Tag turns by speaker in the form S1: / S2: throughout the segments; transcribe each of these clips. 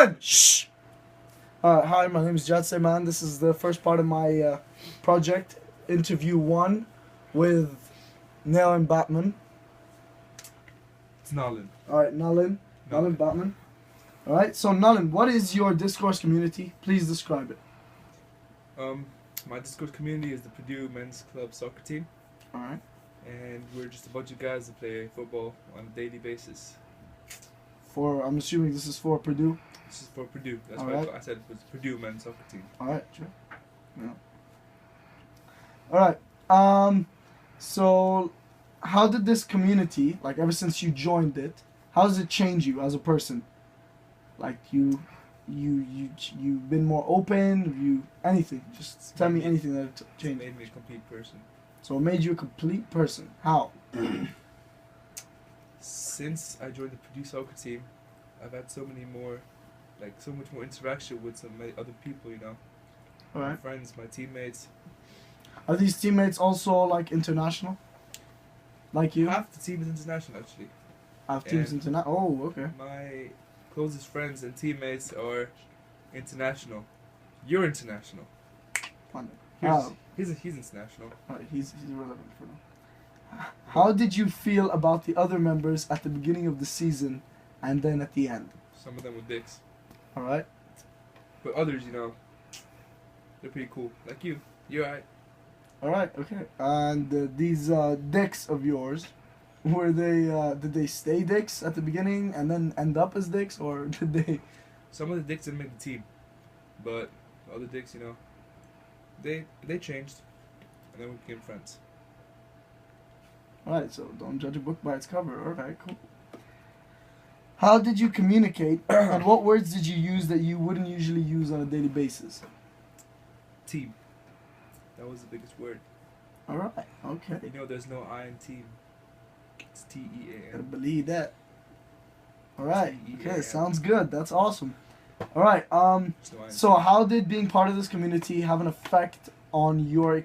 S1: One! Shh! Hi, my name is Jad Sayman. This is the first part of my project, interview 1, with Nalan Batman.
S2: It's Nalin.
S1: Alright, Nalan Batman. Alright, so Nalan, what is your Discourse community? Please describe it.
S2: My Discord community is the Purdue Men's Club soccer team,
S1: Alright.
S2: and we're just a bunch of guys that play football on a daily basis.
S1: I'm assuming this is for Purdue.
S2: This is for Purdue. That's
S1: All
S2: why
S1: right.
S2: I said it was Purdue Men's Soccer Team.
S1: Alright, sure. Yeah. Alright, so how did this community, like ever since you joined it, how does it change you as a person? Like you've been more open, anything. Just tell me anything that
S2: It
S1: changed.
S2: made me a complete person.
S1: So it made you a complete person. How?
S2: Since I joined the Purdue soccer team, I've had so much more interaction with so many other people, my
S1: Alright.
S2: friends, my teammates.
S1: Are these teammates also like international? Like you?
S2: Half the team is international, actually.
S1: Have teams
S2: and-
S1: international? Oh, okay.
S2: My closest friends and teammates are international. You're international.
S1: Fine.
S2: He's international.
S1: Alright, he's irrelevant for now. How did you feel about the other members at the beginning of the season and then at the end?
S2: Some of them were dicks.
S1: Alright?
S2: But others, they're pretty cool. Like you. You're alright.
S1: Alright, okay. And these dicks of yours, did they stay dicks at the beginning and then end up as dicks, or did they?
S2: Some of the dicks didn't make the team. But the other dicks, they changed. And then we became friends.
S1: Alright, so don't judge a book by its cover. Alright, cool. How did you communicate, and what words did you use that you wouldn't usually use on a daily basis?
S2: Team. That was the biggest word.
S1: Alright, okay.
S2: There's no I in team. It's
S1: Gotta
S2: T-E-A-M.
S1: believe that. Alright, okay,
S2: Yeah.
S1: sounds good. That's awesome. Alright,
S2: There's no I in
S1: so
S2: team.
S1: how did being part of this community have an effect on your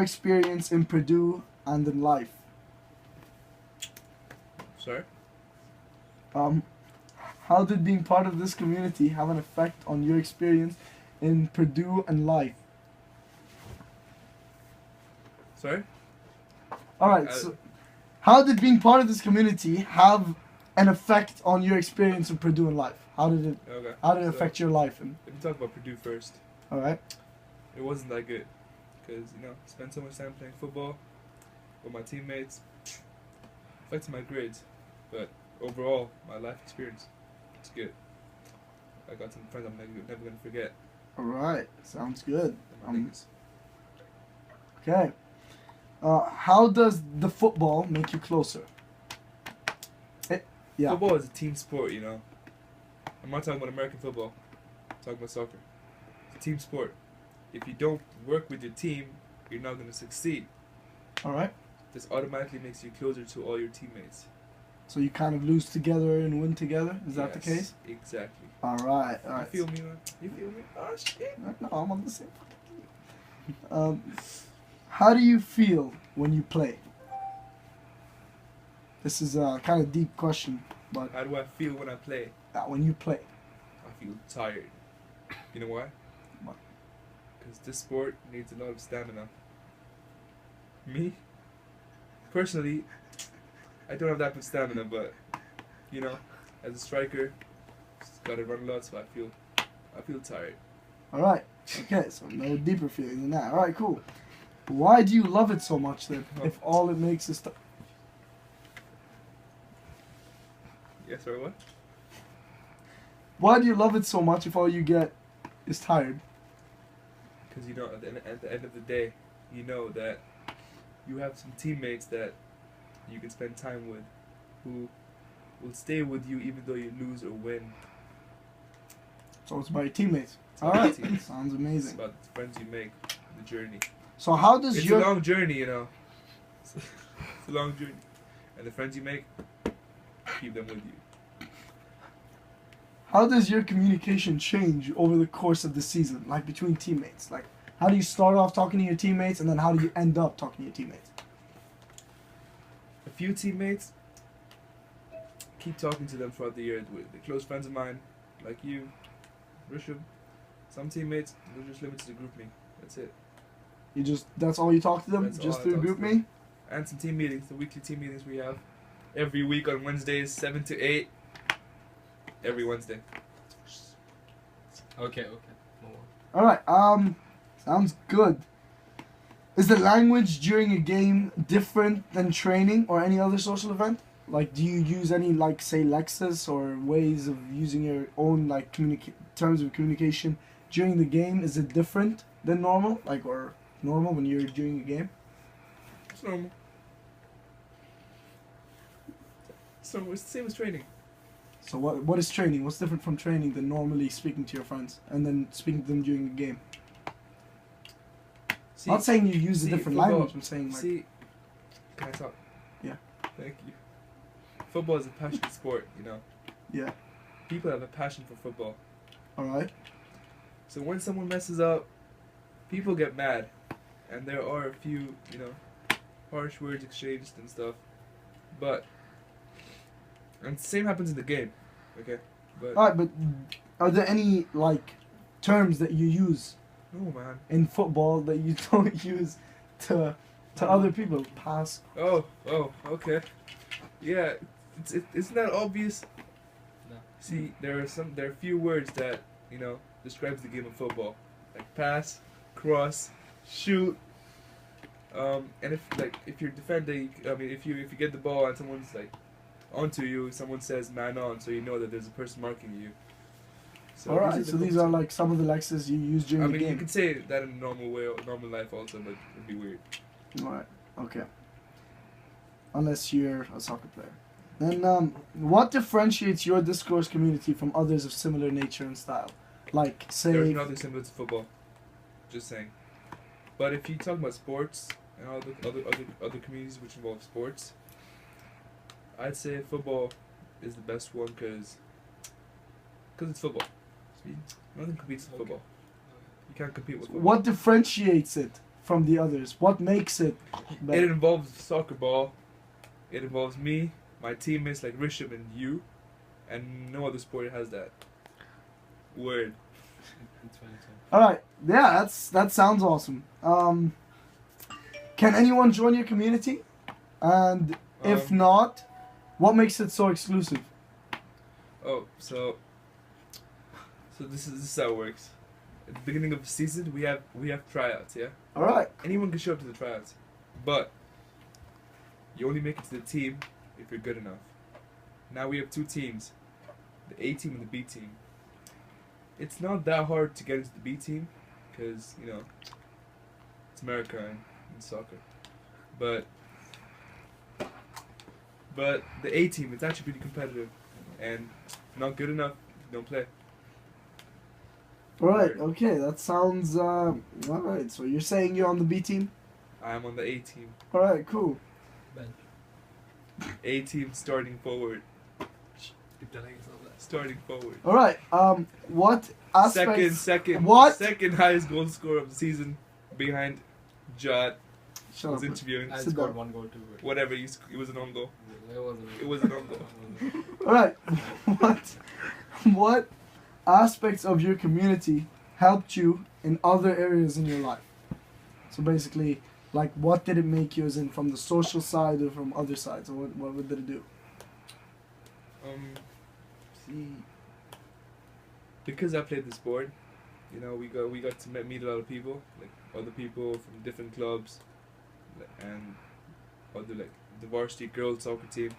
S1: experience in Purdue and in life?
S2: Sorry?
S1: How did being part of this community have an effect on your experience in Purdue and life?
S2: Sorry?
S1: Alright, so how did being part of this community have an effect on your experience in Purdue and life? How did it
S2: Okay.
S1: how did it
S2: So,
S1: affect your life? And
S2: Let me talk about Purdue first.
S1: alright.
S2: It wasn't that good. Because, spent so much time playing football with my teammates. Affected my grades. But overall, my life experience, it's good. I got some friends I'm never going to forget.
S1: Alright, sounds good.
S2: They're my niggas.
S1: Okay. How does the football make you closer? Yeah.
S2: Football is a team sport, I'm not talking about American football. I'm talking about soccer. It's a team sport. If you don't work with your team, you're not going to succeed.
S1: Alright.
S2: This automatically makes you closer to all your teammates.
S1: So you kind of lose together and win together? Is that the
S2: Yes,
S1: case?
S2: Exactly.
S1: Alright,
S2: You
S1: alright.
S2: feel me, man? You feel me? Oh, shit.
S1: No, I'm on the same fucking team. How do you feel when you play? This is a kind of deep question, but
S2: How do I feel when I play?
S1: when you play.
S2: I feel tired. You know why?
S1: Why?
S2: Because this sport needs a lot of stamina. Me? Personally, I don't have that much stamina, but, as a striker, just gotta run a lot, so I feel tired.
S1: Alright, okay, so no deeper feeling than that. Alright, cool. Why do you love it so much then, if all it makes is...
S2: Yes, or what?
S1: Why do you love it so much if all you get is tired?
S2: Because, at the end of the day, you know that you have some teammates that you can spend time with who will stay with you even though you lose or win.
S1: So it's about your teammates.
S2: It's about
S1: Alright,
S2: your teammates.
S1: sounds
S2: It's
S1: amazing.
S2: about the friends you make, the journey.
S1: So how does
S2: It's
S1: your...
S2: a long journey, It's a long journey. And the friends you make, keep them with you.
S1: How does your communication change over the course of the season, like between teammates? Like, how do you start off talking to your teammates, and then how do you end up talking to your teammates?
S2: A few teammates keep talking to them throughout the year. They're close friends of mine, like you, Rishabh. Some teammates, they're just limited to group me. That's it.
S1: That's all you talk to them?
S2: That's all
S1: Just
S2: I
S1: through
S2: talk to
S1: group
S2: them.
S1: me?
S2: And some team meetings, the weekly team meetings we have every week on Wednesdays, 7 to 8. Every Wednesday.
S3: Okay. No more.
S1: Alright, sounds good. Is the language during a game different than training or any other social event? Like, do you use any, like, say, Lexus or ways of using your own, like, terms of communication during the game? Is it different than normal? Like, or normal when you're doing a game?
S2: It's normal. So it's the same as training.
S1: So what is training? What's different from training than normally speaking to your friends and then speaking to them during a game?
S2: See,
S1: Not saying you use a
S2: see,
S1: different
S2: football-
S1: language. I'm saying like
S2: See, can I talk?
S1: Yeah.
S2: Thank you. Football is a passionate sport, you know.
S1: yeah.
S2: People have a passion for football.
S1: All right.
S2: So when someone messes up, people get mad, and there are a few, you know, harsh words exchanged and stuff. But and the same happens in the game, okay? But
S1: All right, but are there any like terms that you use
S2: no, man.
S1: in football that you don't use to other people? Pass.
S2: Oh, okay. Yeah, isn't that obvious?
S3: No.
S2: See, there are a few words that, you know, describes the game of football, like pass, cross, shoot. And if you're defending, if you get the ball and someone's like onto you, someone says man on, so you know that there's a person marking you. So
S1: All right. So these are like some of the Lexus you use during
S2: I
S1: the
S2: mean, you
S1: game.
S2: could say that in a normal way, normal life also, but it'd be weird.
S1: All right. Okay. Unless you're a soccer player. Then, what differentiates your discourse community from others of similar nature and style? Like, say.
S2: There's nothing similar to football. Just saying. But if you talk about sports and all the other communities which involve sports, I'd say football is the best one because it's football. See, nothing competes with football. You can't compete with football.
S1: What differentiates it from the others? What makes it
S2: It
S1: better?
S2: involves soccer ball. It involves me, my teammates like Rishabh and you, and no other sport has that. Word.
S3: It's fine.
S1: All right. Yeah, that sounds awesome. Can anyone join your community? And if not, what makes it so exclusive?
S2: Oh, so this is how it works. At the beginning of the season, we have tryouts. Yeah.
S1: All right.
S2: Anyone can show up to the tryouts, but you only make it to the team if you're good enough. Now we have two teams, the A team and the B team. It's not that hard to get into the B team, because, you know, it's America and soccer. But the A team, it's actually pretty competitive, and if you're not good enough, you don't play.
S1: All right. Okay. That sounds. All right. So you're saying you're on the B team?
S2: I am on the A team.
S1: All right. Cool.
S2: A team starting forward.
S3: Keep telling yourself that.
S2: Starting forward.
S1: All right. What aspects?
S2: Second
S1: What?
S2: second highest goal scorer of the season, behind Jad.
S1: Shut
S2: Was
S1: up.
S2: interviewing.
S3: I
S1: Sit
S3: scored
S1: down.
S3: one goal too. But
S2: Whatever, it was an own goal.
S3: it
S2: It was an own goal.
S1: All right. What aspects of your community helped you in other areas in your life? So basically, like, what did it make you, as in from the social side or from other sides, or what did it do?
S2: See, because I played the sport, you know, we got to meet a lot of people, like other people from different clubs, and other like the varsity girls soccer team.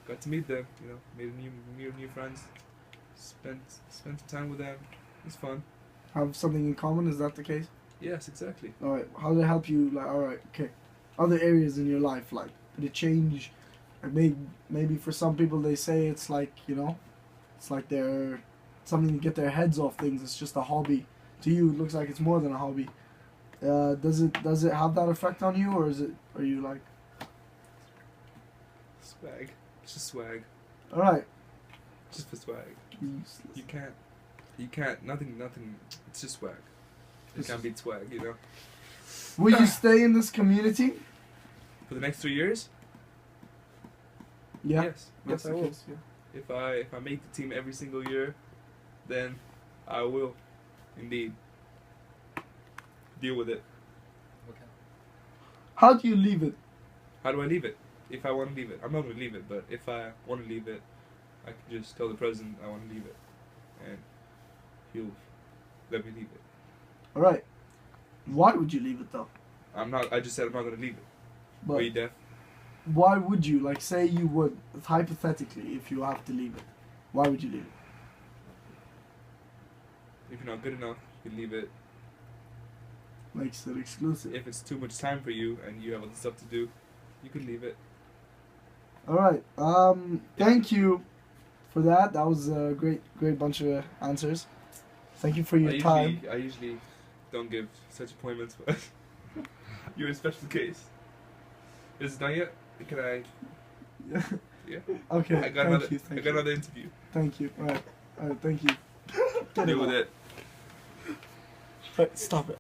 S2: Got to meet them, you know, made new friends. Spent some time with them. It's fun.
S1: Have something in common? Is that the case?
S2: Yes, exactly.
S1: All right. How did it help you? Like, all right, okay. Other areas in your life, like, did it change? Like, maybe for some people they say it's like, you know, it's like they're something to get their heads off things. It's just a hobby. To you, it looks like it's more than a hobby. Does it have that effect on you, or are you like?
S2: Swag. It's just swag.
S1: All right.
S2: Just for swag.
S1: Useless.
S2: You can't. Nothing. It's just swag. You can't beat swag, you know.
S1: Will you stay in this community?
S2: For the next 3 years?
S1: Yeah.
S2: Yes.
S1: That's
S2: Yes, I
S1: the
S2: will.
S1: case, yeah.
S2: If I make the team every single year, then I will, indeed, deal with it.
S3: Okay.
S1: How do you leave it?
S2: How do I leave it? If I want to leave it, I'm not going to leave it. But if I want to leave it, I can just tell the president I want to leave it, and he'll let me leave it.
S1: All right. Why would you leave it though?
S2: I'm not. I just said I'm not going to leave it.
S1: But
S2: Were you deaf?
S1: why would you? Like, say you would, hypothetically, if you have to leave it, why would you leave it?
S2: If you're not good enough, you can leave it.
S1: Makes it exclusive.
S2: If it's too much time for you and you have other stuff to do, you can leave it.
S1: All right. Thank you for that. That was a great bunch of answers. Thank you for your time.
S2: I usually don't give such appointments, but you're a special case. Is it done yet? Can I? Yeah.
S1: Okay.
S2: I got another interview.
S1: Thank you. All right. Thank you.
S2: Deal with it.
S1: Right, stop it.